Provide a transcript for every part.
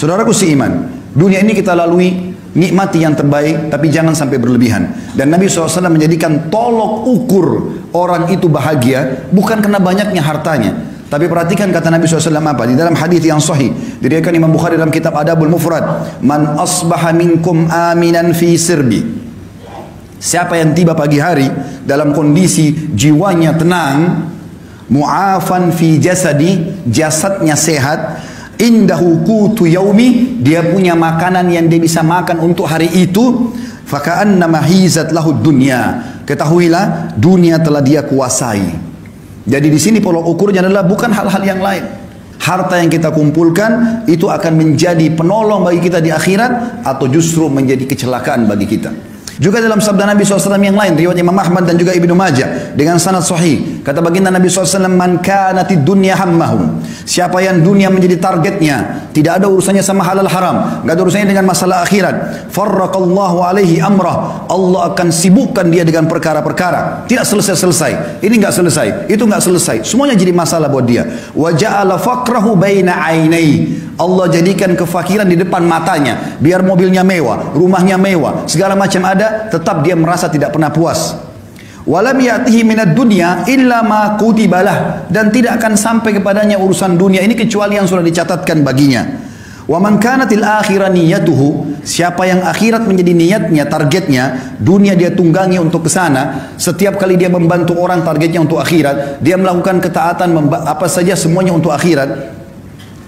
Saudaraku seiman, dunia ini kita lalui, nikmati yang terbaik, tapi jangan sampai berlebihan. Dan Nabi SAW menjadikan tolok ukur orang itu bahagia bukan karena banyaknya hartanya. Tapi perhatikan kata Nabi SAW apa? Di dalam hadis yang sahih, diriwayatkan Imam Bukhari dalam kitab Adabul Mufrad, Man asbaha minkum aminan fi sirbi. Siapa yang tiba pagi hari dalam kondisi jiwanya tenang, mu'afan fi jasadi, jasadnya sehat, indahu qutu yaumi, dia punya makanan yang dia bisa makan untuk hari itu, faka'annama hizat lahu dunya, ketahuilah dunia telah dia kuasai. Jadi di sini pola ukurnya adalah bukan hal-hal yang lain. Harta yang kita kumpulkan itu akan menjadi penolong bagi kita di akhirat atau justru menjadi kecelakaan bagi kita. Juga dalam sabda Nabi SAW yang lain, riwayat Imam Ahmad dan juga Ibnu Majah dengan sanad sahih, kata baginda Nabi SAW, man kanatid dunya hammahum, siapa yang dunia menjadi targetnya, tidak ada urusannya sama halal haram, tidak ada urusannya dengan masalah akhirat, farraqallahu alaihi amrah, Allah akan sibukkan dia dengan perkara-perkara, tidak selesai-selesai, ini enggak selesai, itu enggak selesai, semuanya jadi masalah buat dia. Wa ja'ala faqrahu baina ainai, Allah jadikan kefakiran di depan matanya, biar mobilnya mewah, rumahnya mewah, segala macam ada, tetap dia merasa tidak pernah puas. Walam ya'tihi minad dunya illa ma kutibalah, dan tidak akan sampai kepadanya urusan dunia ini kecuali yang sudah dicatatkan baginya. Wa man kanatil akhirah niyatuhu, siapa yang akhirat menjadi niatnya, targetnya, dunia dia tunggangi untuk ke sana, setiap kali dia membantu orang targetnya untuk akhirat, dia melakukan ketaatan apa saja semuanya untuk akhirat,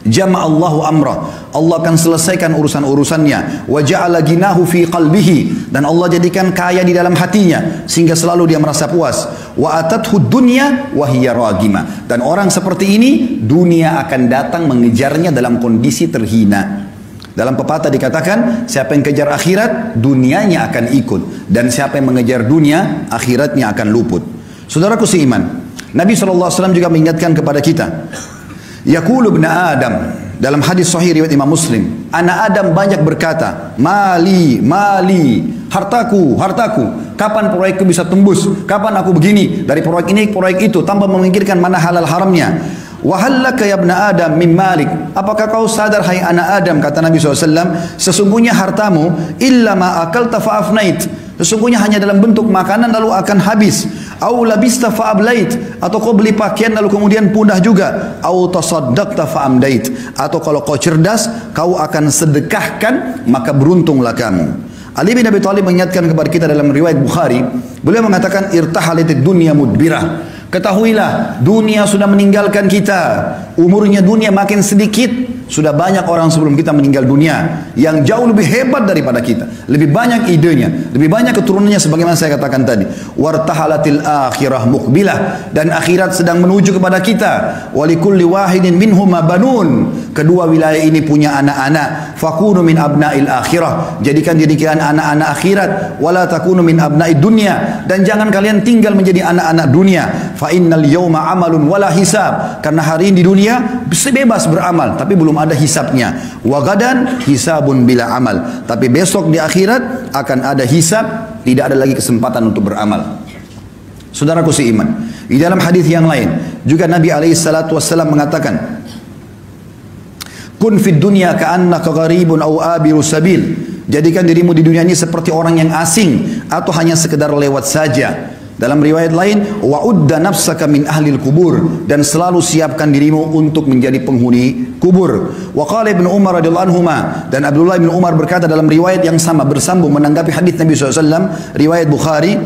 jama'allahu amrah, Allah akan selesaikan urusan-urusannya. Wa ja'ala ginahu fi qalbihi, dan Allah jadikan kaya di dalam hatinya sehingga selalu dia merasa puas. Wa atathu dunya wa hiya ragima, dan orang seperti ini dunia akan datang mengejarnya dalam kondisi terhina. Dalam pepatah dikatakan, siapa yang kejar akhirat dunianya akan ikut, dan siapa yang mengejar dunia akhiratnya akan luput. Saudaraku seiman, Nabi SAW juga mengingatkan kepada kita, Yaqulu ibn Adam, dalam hadis sahih riwayat Imam Muslim, anak Adam banyak berkata, mali, mali, hartaku, hartaku, kapan proyekku bisa tembus, kapan aku begini, dari proyek ini ke proyek itu, tanpa memikirkan mana halal haramnya. Wahallaka ya ibn Adam min malik, apakah kau sadar hai anak Adam, kata Nabi SAW, sesungguhnya hartamu illa ma akalta fa'afnait, sesungguhnya hanya dalam bentuk makanan lalu akan habis. Au labista fa'ablait, atau kau beli pakaian lalu kemudian punah juga. Au tasaddaqta fa'amdait, atau kalau kau cerdas kau akan sedekahkan maka beruntunglah kamu. Ali bin Abi Thalib mengingatkan kepada kita dalam riwayat Bukhari, beliau mengatakan irtahalatid dunya mudbirah, ketahuilah dunia sudah meninggalkan kita, umurnya dunia makin sedikit. Sudah banyak orang sebelum kita meninggal dunia yang jauh lebih hebat daripada kita, lebih banyak idenya, lebih banyak keturunannya, sebagaimana saya katakan tadi. Wartahalatil akhirah muqbilah, dan akhirat sedang menuju kepada kita. Walikulli wahidin minhuma banun, kedua wilayah ini punya anak-anak. Fakunu min abnail akhirah, jadikan anak-anak akhirat. Wala takunu min abnaid dunya, dan jangan kalian tinggal menjadi anak-anak dunia. Fa innal yawma amalun wala hisab, karena hari ini di dunia bebas beramal tapi belum ada hisabnya. Wa gadan hisabun bila amal, tapi besok di akhirat akan ada hisab, tidak ada lagi kesempatan untuk beramal. Saudaraku seiman, di dalam hadis yang lain juga Nabi SAW mengatakan, kun fid dunya ka'annaka gharibun aw abiru sabil, jadikan dirimu di dunia ini seperti orang yang asing atau hanya sekedar lewat saja. Dalam riwayat lain, wa'udda nafsaka min ahlil kubur, dan selalu siapkan dirimu untuk menjadi penghuni kubur. Wa qala Ibnu Umar radhiyallahu anhuma, dan Abdullah bin Umar berkata dalam riwayat yang sama bersambung menanggapi hadis Nabi SAW, riwayat Bukhari,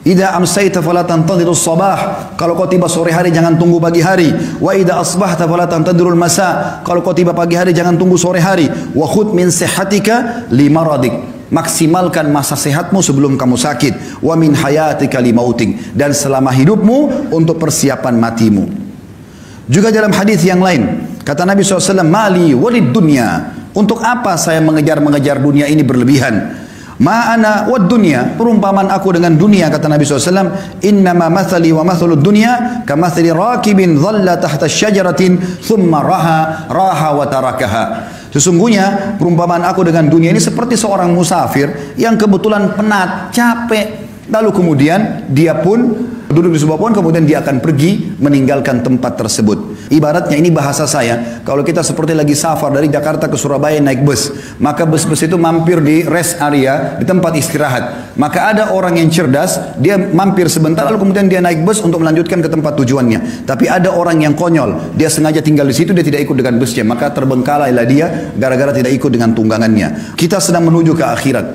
idza amsayta fala tantadhirus sabah, kalau kau tiba sore hari jangan tunggu pagi hari. Wa idza asbahta fala tantadhirul masa, kalau kau tiba pagi hari jangan tunggu sore hari. Wa khudh min sihhatika limaradik, maksimalkan masa sehatmu sebelum kamu sakit. Wa min hayatika limautik, dan selama hidupmu untuk persiapan matimu. Juga dalam hadis yang lain kata Nabi SAW, mali walid dunya, untuk apa saya mengejar-mengejar dunia ini berlebihan. Ma'ana wad dunya, perumpamaan aku dengan dunia, kata Nabi SAW, innama mathali wa mathalud dunya kamathali rakibin dhalla tahta syajaratin thumma raha wa tarakaha. Sesungguhnya perumpamaan aku dengan dunia ini seperti seorang musafir yang kebetulan penat, capek, lalu kemudian dia pun Duduk di sebuah pohon, kemudian dia akan pergi meninggalkan tempat tersebut. Ibaratnya ini bahasa saya, kalau kita seperti lagi safar dari Jakarta ke Surabaya naik bus, maka bus-bus itu mampir di rest area, di tempat istirahat. Maka ada orang yang cerdas, dia mampir sebentar lalu kemudian dia naik bus untuk melanjutkan ke tempat tujuannya. Tapi ada orang yang konyol, dia sengaja tinggal di situ, dia tidak ikut dengan busnya, maka terbengkalailah dia gara-gara tidak ikut dengan tunggangannya. Kita sedang menuju ke akhirat.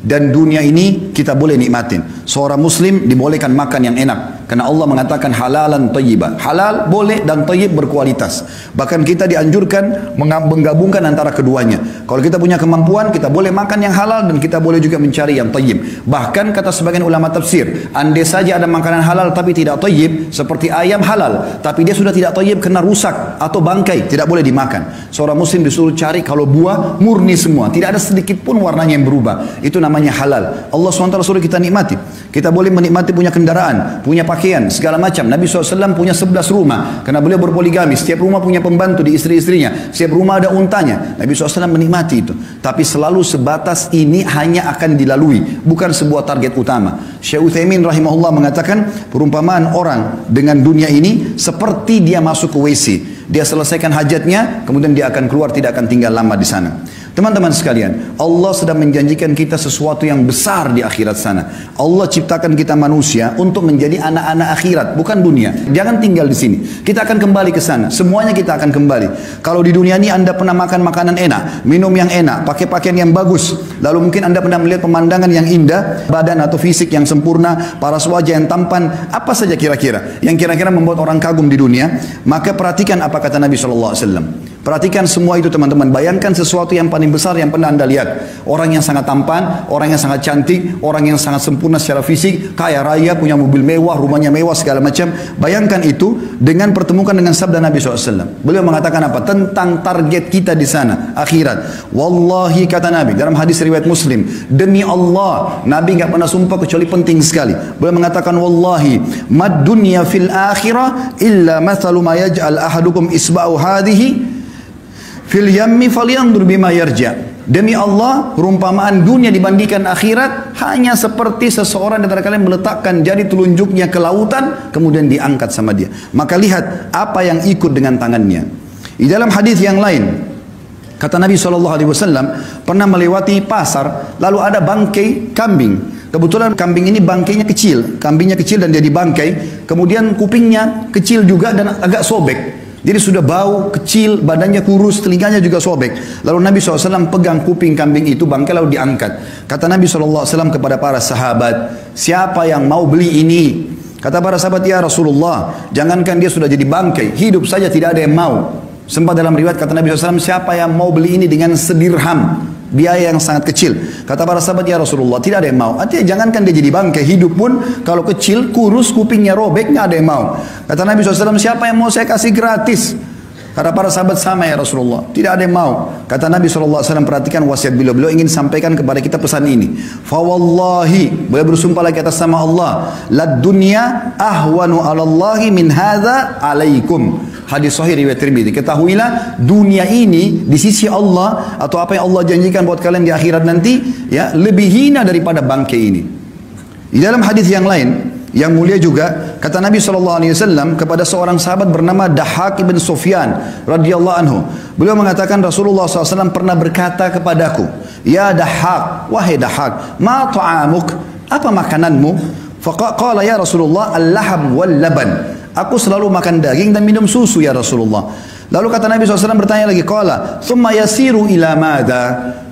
Dan dunia ini kita boleh nikmatin. Seorang muslim dibolehkan makan yang enak, karena Allah mengatakan halalan thayyiban. Halal boleh dan thayyib berkualitas. Bahkan kita dianjurkan menggabungkan antara keduanya. Kalau kita punya kemampuan, kita boleh makan yang halal dan kita boleh juga mencari yang thayyib. Bahkan kata sebagian ulama tafsir, andai saja ada makanan halal tapi tidak thayyib, seperti ayam halal tapi dia sudah tidak thayyib kena rusak atau bangkai, tidak boleh dimakan. Seorang muslim disuruh cari kalau buah murni semua, tidak ada sedikit pun warnanya yang berubah. Itu namanya halal. Allah SWT suruh kita nikmati. Kita boleh menikmati punya kendaraan, punya pakaian, segala macam. Nabi SAW punya 11 rumah, karena beliau berpoligami. Setiap rumah punya pembantu di istri-istrinya. Setiap rumah ada untanya. Nabi SAW menikmati itu. Tapi selalu sebatas ini hanya akan dilalui, bukan sebuah target utama. Syekh Utsaimin rahimahullah mengatakan, perumpamaan orang dengan dunia ini seperti dia masuk ke WC. Dia selesaikan hajatnya, kemudian dia akan keluar, tidak akan tinggal lama di sana. Teman-teman sekalian, Allah sedang menjanjikan kita sesuatu yang besar di akhirat sana. Allah ciptakan kita manusia untuk menjadi anak-anak akhirat, bukan dunia. Jangan tinggal di sini. Kita akan kembali ke sana. Semuanya kita akan kembali. Kalau di dunia ini Anda pernah makan makanan enak, minum yang enak, pakai pakaian yang bagus, lalu mungkin Anda pernah melihat pemandangan yang indah, badan atau fisik yang sempurna, paras wajah yang tampan, apa saja kira-kira yang kira-kira membuat orang kagum di dunia, maka perhatikan apa kata Nabi SAW. Perhatikan semua itu teman-teman. Bayangkan sesuatu yang paling besar yang pernah Anda lihat. Orang yang sangat tampan, orang yang sangat cantik, orang yang sangat sempurna secara fisik, kaya raya, punya mobil mewah, rumahnya mewah, segala macam. Bayangkan itu dengan pertemukan dengan sabda Nabi SAW. Beliau mengatakan apa? Tentang target kita di sana, akhirat. Wallahi kata Nabi, dalam hadis riwayat Muslim, demi Allah, Nabi nggak pernah sumpah kecuali penting sekali. Beliau mengatakan, Wallahi, mad dunya fil akhirah illa mathalu ma yaj'al ahadukum isba'u hadhihi fil yammi falyandur bima yarja. Demi Allah, perumpamaan dunia dibandingkan akhirat hanya seperti seseorang di antara kalian meletakkan jari telunjuknya ke lautan, kemudian diangkat sama dia. Maka lihat apa yang ikut dengan tangannya. Di dalam hadis yang lain, kata Nabi SAW, pernah melewati pasar, lalu ada bangkai kambing. Kebetulan kambing ini bangkainya kecil, kambingnya kecil dan dia dibangkai, kemudian kupingnya kecil juga dan agak sobek. Jadi sudah bau, kecil, badannya kurus, telinganya juga sobek. Lalu Nabi SAW pegang kuping kambing itu, bangkai lalu diangkat. Kata Nabi SAW kepada para sahabat, siapa yang mau beli ini? Kata para sahabat, ya Rasulullah, jangankan dia sudah jadi bangkai, hidup saja tidak ada yang mau. Sempat dalam riwayat kata Nabi SAW, siapa yang mau beli ini dengan sedirham? Biaya yang sangat kecil. Kata para sahabat, ya Rasulullah, tidak ada yang mau. Artinya jangankan dia jadi bangkai, hidup pun kalau kecil, kurus, kupingnya robek, nggak ada yang mau. Kata Nabi SAW, siapa yang mau saya kasih gratis? Kata para sahabat, sama ya Rasulullah, tidak ada yang mau. Kata Nabi SAW, perhatikan wasiat beliau ingin sampaikan kepada kita pesan ini. Fawallahi, beliau bersumpah lagi atas nama Allah, lad dunya ahwanu alallahi min hadza alaikum. Hadis sahih riwayat Tirmidzi. Ketahuilah dunia ini di sisi Allah atau apa yang Allah janjikan buat kalian di akhirat nanti, ya, lebih hina daripada bangkai ini. Di dalam hadis yang lain yang mulia juga, kata Nabi SAW kepada seorang sahabat bernama Dahhak ibn Sufyan radhiyallahu anhu. Beliau mengatakan Rasulullah SAW pernah berkata kepadaku, ya Dahhak, wahai Dahhak, ma ta'amuk, apa makananmu? Faqala ya Rasulullah, al-laham wal laban. Aku selalu makan daging dan minum susu ya Rasulullah. Lalu kata Nabi SAW bertanya lagi, qala thumma yasiru ila madha,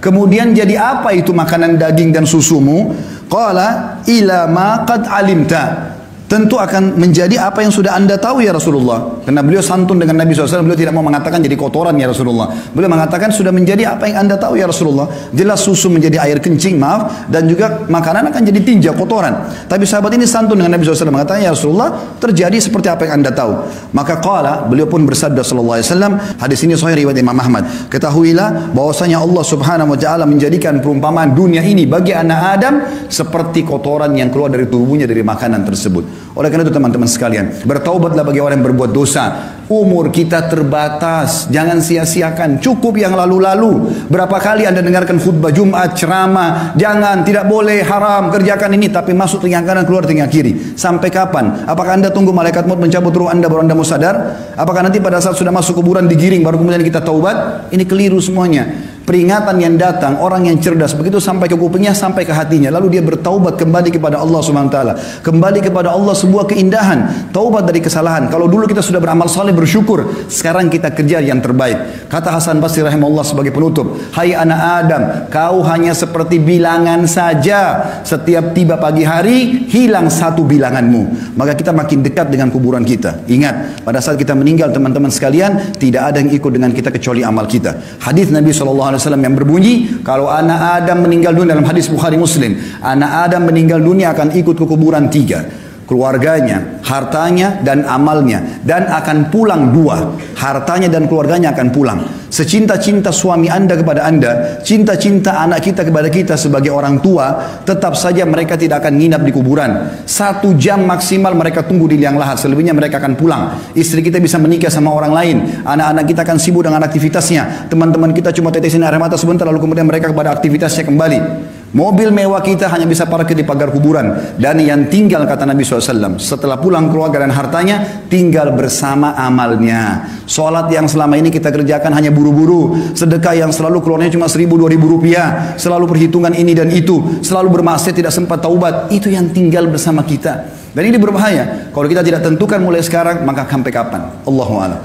kemudian jadi apa itu makanan daging dan susumu? Qala ila ma qad alimta, tentu akan menjadi apa yang sudah anda tahu ya Rasulullah. Karena beliau santun dengan Nabi SAW, beliau tidak mau mengatakan jadi kotoran ya Rasulullah. Beliau mengatakan sudah menjadi apa yang anda tahu ya Rasulullah. Jelas susu menjadi air kencing, maaf, dan juga makanan akan jadi tinja, kotoran. Tapi sahabat ini santun dengan Nabi SAW, mengatakan ya Rasulullah, terjadi seperti apa yang anda tahu. Maka qala, beliau pun bersabda sallallahu alaihi wasallam, hadis ini sahih riwayat Imam Ahmad, ketahuilah bahwasanya Allah Subhanahu wa taala menjadikan perumpamaan dunia ini bagi anak Adam seperti kotoran yang keluar dari tubuhnya dari makanan tersebut. Oleh karena itu teman-teman sekalian, bertaubatlah bagi orang yang berbuat dosa. Umur kita terbatas, jangan sia-siakan. Cukup yang lalu-lalu. Berapa kali Anda dengarkan khutbah Jumat, ceramah, jangan, tidak boleh, haram, kerjakan ini, tapi masuk telinga kanan, keluar telinga kiri. Sampai kapan? Apakah Anda tunggu malaikat maut mencabut ruh Anda baru Anda mau sadar? Apakah nanti pada saat sudah masuk kuburan digiring baru kemudian kita taubat? Ini keliru semuanya. Peringatan yang datang, orang yang cerdas begitu sampai ke kupingnya, sampai ke hatinya, lalu dia bertaubat kembali kepada Allah Subhanahu wa taala. Kembali kepada Allah sebuah keindahan, taubat dari kesalahan. Kalau dulu kita sudah beramal saleh bersyukur, sekarang kita kerja yang terbaik. Kata Hasan Basri rahimahullah sebagai penutup, "Hai anak Adam, kau hanya seperti bilangan saja. Setiap tiba pagi hari, hilang satu bilanganmu." Maka kita makin dekat dengan kuburan kita. Ingat, pada saat kita meninggal teman-teman sekalian, tidak ada yang ikut dengan kita kecuali amal kita. Hadis Nabi SAW yang berbunyi, kalau anak Adam meninggal dunia, dalam hadis Bukhari Muslim, anak Adam meninggal dunia akan ikut ke kuburan tiga: keluarganya, hartanya, dan amalnya. Dan akan pulang dua, hartanya dan keluarganya akan pulang. Secinta-cinta suami Anda kepada Anda, cinta-cinta anak kita kepada kita sebagai orang tua, tetap saja mereka tidak akan nginap di kuburan. 1 jam maksimal mereka tunggu di liang lahat, selebihnya mereka akan pulang. Istri kita bisa menikah sama orang lain, anak-anak kita akan sibuk dengan aktivitasnya, teman-teman kita cuma tetesin air mata sebentar, lalu kemudian mereka kepada aktivitasnya kembali. Mobil mewah kita hanya bisa parkir di pagar kuburan. Dan yang tinggal, kata Nabi SAW, setelah pulang keluarga dan hartanya, tinggal bersama amalnya. Sholat yang selama ini kita kerjakan hanya buru-buru, sedekah yang selalu keluarnya cuma 1.000-2.000 rupiah, selalu perhitungan ini dan itu, selalu bermaksiat tidak sempat taubat, itu yang tinggal bersama kita. Dan ini berbahaya. Kalau kita tidak tentukan mulai sekarang, maka sampai kapan? Allahu a'lam.